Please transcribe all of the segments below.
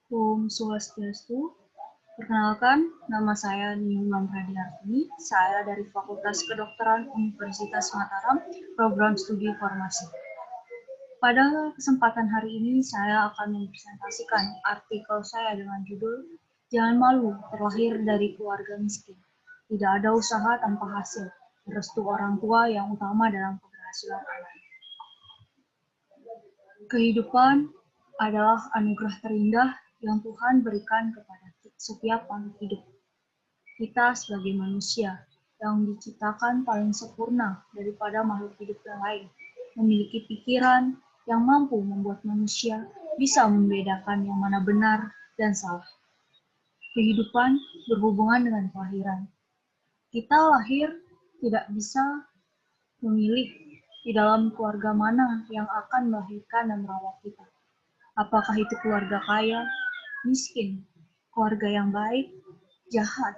Om Swastiastu. Perkenalkan, nama saya Niyuman Radiartini. Saya dari Fakultas Kedokteran Universitas Mataram, Program Studi Farmasi. Pada kesempatan hari ini, saya akan mempresentasikan artikel saya dengan judul Jangan Malu Terlahir dari Keluarga Miskin. Tidak ada usaha tanpa hasil. Restu orang tua yang utama dalam keberhasilan anak. Kehidupan adalah anugerah terindah yang Tuhan berikan kepada setiap makhluk hidup. Kita sebagai manusia yang diciptakan paling sempurna daripada makhluk hidup yang lain, memiliki pikiran yang mampu membuat manusia bisa membedakan yang mana benar dan salah. Kehidupan berhubungan dengan kelahiran. Kita lahir tidak bisa memilih di dalam keluarga mana yang akan melahirkan dan merawat kita. Apakah itu keluarga kaya, miskin, keluarga yang baik, jahat,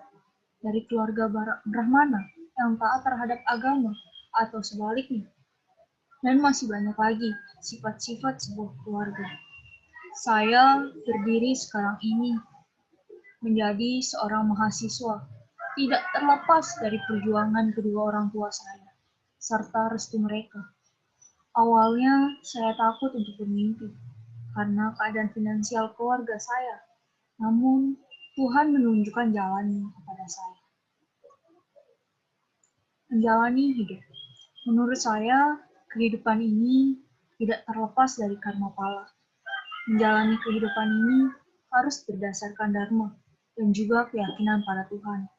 dari keluarga Brahmana yang taat terhadap agama, atau sebaliknya. Dan masih banyak lagi sifat-sifat sebuah keluarga. Saya berdiri sekarang ini menjadi seorang mahasiswa, tidak terlepas dari perjuangan kedua orang tua saya, serta restu mereka. Awalnya saya takut untuk bermimpi, karena keadaan finansial keluarga saya. Namun, Tuhan menunjukkan jalannya kepada saya. Menjalani hidup. Menurut saya, kehidupan ini tidak terlepas dari karma pala. Menjalani kehidupan ini harus berdasarkan dharma dan juga keyakinan pada Tuhan.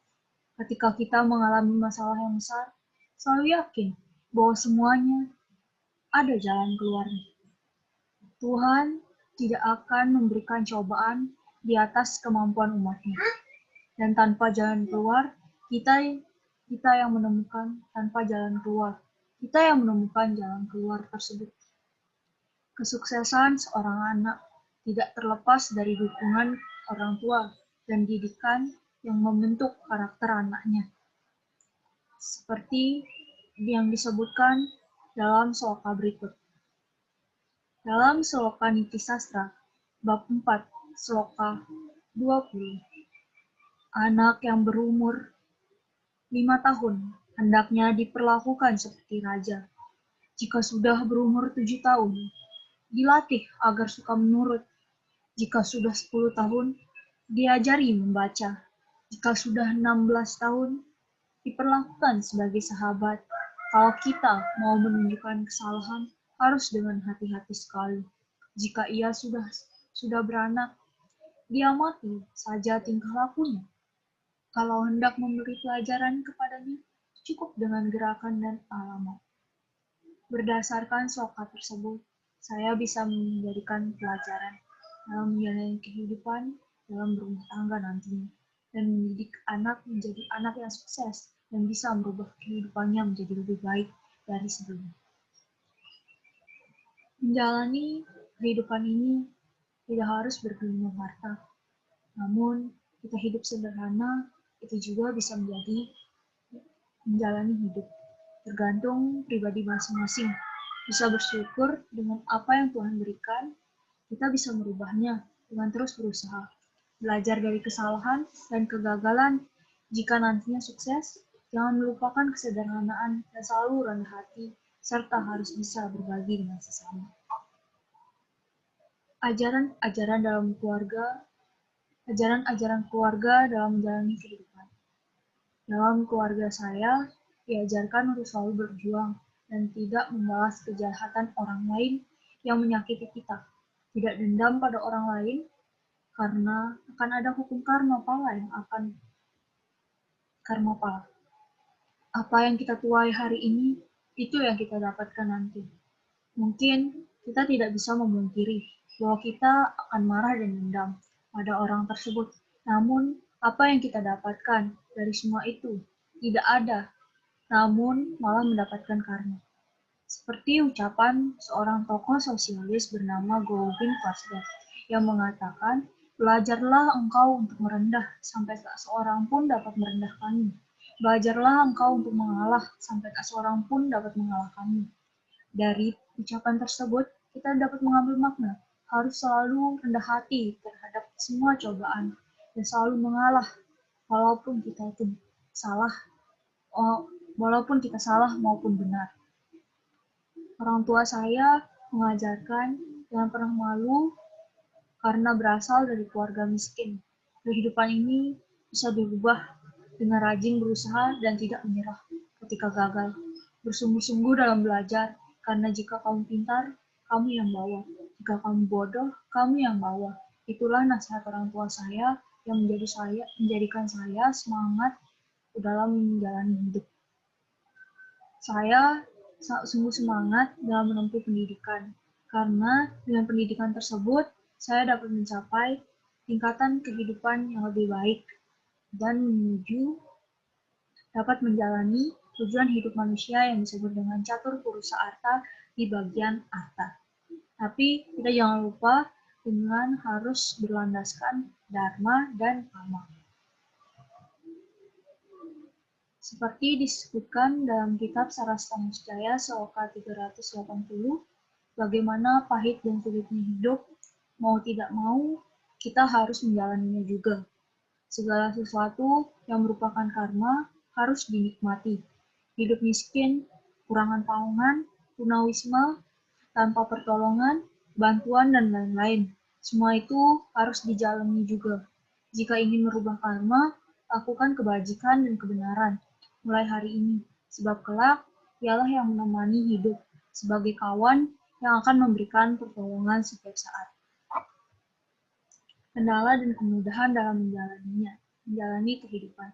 Ketika kita mengalami masalah yang besar, selalu yakin bahwa semuanya ada jalan keluarnya. Tuhan tidak akan memberikan cobaan di atas kemampuan umatnya. Dan tanpa jalan keluar, kita yang menemukan tanpa jalan keluar. Kita yang menemukan jalan keluar tersebut. Kesuksesan seorang anak tidak terlepas dari dukungan orang tua dan didikan yang membentuk karakter anaknya. Seperti yang disebutkan dalam sloka berikut. Dalam sloka Niti Sastra, bab 4, sloka 20. Anak yang berumur 5 tahun hendaknya diperlakukan seperti raja. Jika sudah berumur 7 tahun, dilatih agar suka menurut. Jika sudah 10 tahun, diajari membaca. Jika sudah 16 tahun, diperlakukan sebagai sahabat. Kalau kita mau menunjukkan kesalahan, harus dengan hati-hati sekali. Jika ia sudah beranak, diamati saja tingkah lakunya. Kalau hendak memberi pelajaran kepadanya, cukup dengan gerakan dan alamat. Berdasarkan sloka tersebut, saya bisa menjadikan pelajaran dalam menjalani kehidupan dalam berumah tangga nantinya, dan mendidik anak menjadi anak yang sukses dan bisa merubah kehidupannya menjadi lebih baik dari sebelumnya. Menjalani kehidupan ini tidak harus bergelimang harta, namun kita hidup sederhana itu juga bisa menjadi menjalani hidup. Tergantung pribadi masing-masing. Bisa bersyukur dengan apa yang Tuhan berikan, kita bisa merubahnya dengan terus berusaha. Belajar dari kesalahan dan kegagalan. Jika nantinya sukses, jangan melupakan kesederhanaan dan selalu rendah hati, serta harus bisa berbagi dengan sesama. Ajaran-ajaran keluarga dalam menjalani kehidupan. Dalam keluarga saya, diajarkan untuk selalu berjuang dan tidak membalas kejahatan orang lain yang menyakiti kita. Tidak dendam pada orang lain, karena akan ada hukum karma pala Apa yang kita tuai hari ini, itu yang kita dapatkan nanti. Mungkin kita tidak bisa memungkiri bahwa kita akan marah dan dendam pada orang tersebut. Namun, apa yang kita dapatkan dari semua itu tidak ada, namun malah mendapatkan karma. Seperti ucapan seorang tokoh sosialis bernama Govind Vasdev yang mengatakan, belajarlah engkau untuk merendah sampai tak seorang pun dapat merendahkanmu. Belajarlah engkau untuk mengalah sampai tak seorang pun dapat mengalahkanmu. Dari ucapan tersebut, kita dapat mengambil makna, harus selalu rendah hati terhadap semua cobaan dan selalu mengalah walaupun kita itu salah, walaupun kita salah maupun benar. Orang tua saya mengajarkan jangan pernah malu karena berasal dari keluarga miskin. Kehidupan ini bisa dirubah dengan rajin berusaha dan tidak menyerah ketika gagal. Bersungguh-sungguh dalam belajar, karena jika kamu pintar, kamu yang bawa. Jika kamu bodoh, kamu yang bawa. Itulah nasihat orang tua saya yang menjadikan saya semangat dalam menjalani hidup. Saya sungguh semangat dalam menempuh pendidikan, karena dengan pendidikan tersebut, saya dapat mencapai tingkatan kehidupan yang lebih baik dan menuju dapat menjalani tujuan hidup manusia yang disebut dengan catur purusa arta di bagian arta. Tapi kita jangan lupa dengan harus berlandaskan dharma dan kama. Seperti disebutkan dalam kitab Sarasta Musjaya Sloka 380, bagaimana pahit dan sulitnya hidup, mau tidak mau, kita harus menjalaninya juga. Segala sesuatu yang merupakan karma harus dinikmati. Hidup miskin, kurangan pangan, tunawisma, tanpa pertolongan, bantuan, dan lain-lain. Semua itu harus dijalani juga. Jika ingin merubah karma, lakukan kebajikan dan kebenaran mulai hari ini, sebab kelak ialah yang menemani hidup sebagai kawan yang akan memberikan pertolongan setiap saat. Kendala dan kemudahan dalam menjalani kehidupan.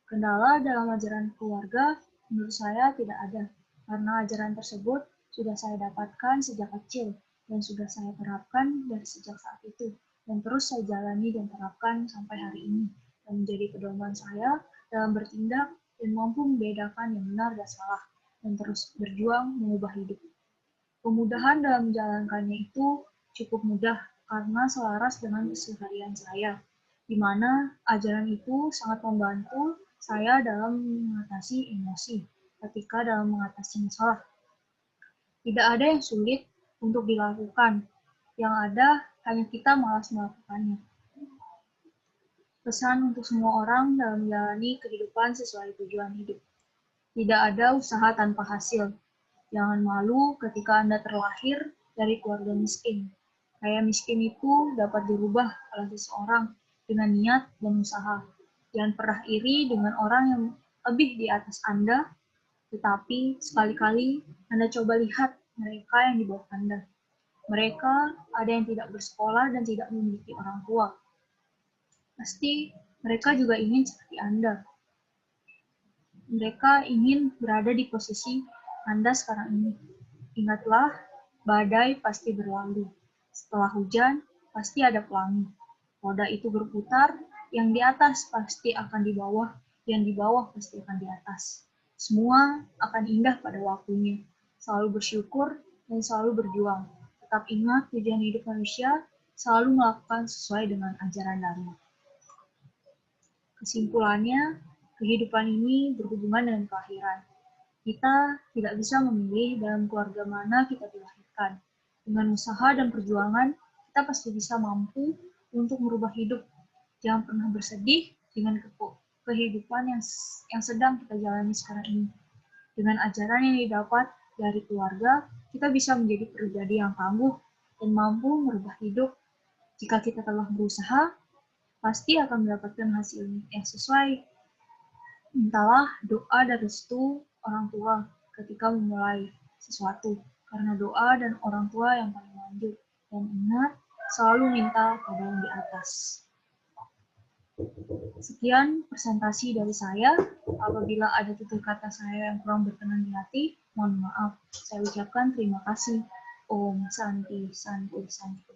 Kendala dalam ajaran keluarga menurut saya tidak ada, karena ajaran tersebut sudah saya dapatkan sejak kecil dan sudah saya terapkan dari sejak saat itu, dan terus saya jalani dan terapkan sampai hari ini, dan menjadi pedoman saya dalam bertindak dan mampu membedakan yang benar dan salah, dan terus berjuang mengubah hidup. Kemudahan dalam menjalankannya itu cukup mudah karena selaras dengan keseharian saya, di mana ajaran itu sangat membantu saya dalam mengatasi emosi ketika dalam mengatasi masalah. Tidak ada yang sulit untuk dilakukan, yang ada hanya kita malas melakukannya. Pesan untuk semua orang dalam menjalani kehidupan sesuai tujuan hidup. Tidak ada usaha tanpa hasil. Jangan malu ketika Anda terlahir dari keluarga miskin. Kaya miskin itu dapat dirubah oleh seseorang dengan niat dan usaha. Jangan pernah iri dengan orang yang lebih di atas Anda, tetapi sekali-kali Anda coba lihat mereka yang di bawah Anda. Mereka ada yang tidak bersekolah dan tidak memiliki orang tua. Pasti mereka juga ingin seperti Anda. Mereka ingin berada di posisi Anda sekarang ini. Ingatlah, badai pasti berlalu. Setelah hujan, pasti ada pelangi. Roda itu berputar, yang di atas pasti akan di bawah, yang di bawah pasti akan di atas. Semua akan indah pada waktunya. Selalu bersyukur dan selalu berjuang. Tetap ingat tujuan hidup manusia, selalu melakukan sesuai dengan ajaran Dharma. Kesimpulannya, kehidupan ini berhubungan dengan keakhiran. Kita tidak bisa memilih dalam keluarga mana kita dilahirkan. Dengan usaha dan perjuangan, kita pasti bisa mampu untuk merubah hidup. Jangan pernah bersedih dengan kehidupan yang sedang kita jalani sekarang ini. Dengan ajaran yang didapat dari keluarga, kita bisa menjadi pribadi yang tangguh dan mampu merubah hidup. Jika kita telah berusaha, pasti akan mendapatkan hasil yang sesuai. Mintalah doa dan restu orang tua ketika memulai sesuatu, karena doa dan orang tua yang paling lanjut. Dan ingat, selalu minta pada yang di atas. Sekian presentasi dari saya. Apabila ada tutur kata saya yang kurang berkenan di hati, mohon maaf. Saya ucapkan terima kasih. Om Santi Santi Santi.